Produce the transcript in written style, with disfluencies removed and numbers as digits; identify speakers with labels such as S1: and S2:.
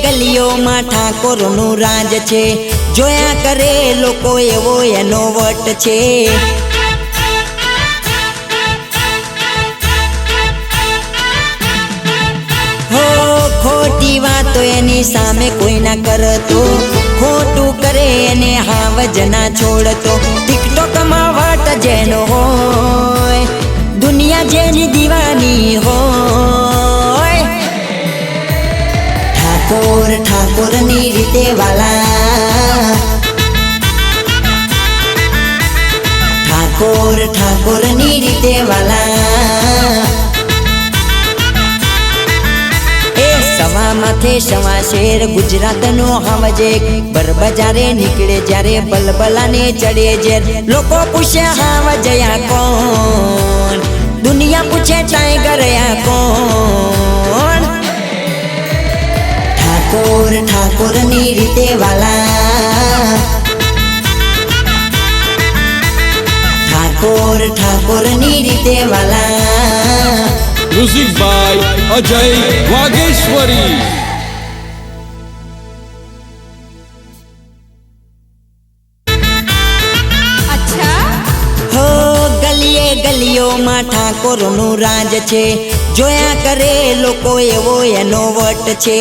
S1: ગલીઓમાં ઠાકોરનું રાજ છે, જોયા કરે લોકો એવો એનો વટ છે। હો ખોટી વાતો એની સામે કોઈ ના કરતો, ખોટું કરે એને હાવજ ના છોડતો। ટિકટોકમાં વટ જેનો હોય, દુનિયા જેની દીવાની હોય, ઠાકોર ઠાકોરની રીતે વાલા, ઠાકોર ઠાકોરની રીતે વાલા। એ સવા માથે સવા શેર ગુજરાતનો હાવજે, બરબજારે નીકળે જ્યારે બલબલાને ચડે ઝેર। લોકો પૂછે હાવજયા કોણ, દુનિયા પૂછે ટાઈગર આ કોણ, ઠાકોર ઠાકોરની રીતે વાલા, ઠાકોર ઠાકોરની રીતે વાલા।
S2: Music by Ajay Vageshwari.
S1: हो ગલીએ ગલીઓમાં ઠાકોરનું રાજ છે, જોયા કરે લોકો એવો એનો વટ છે।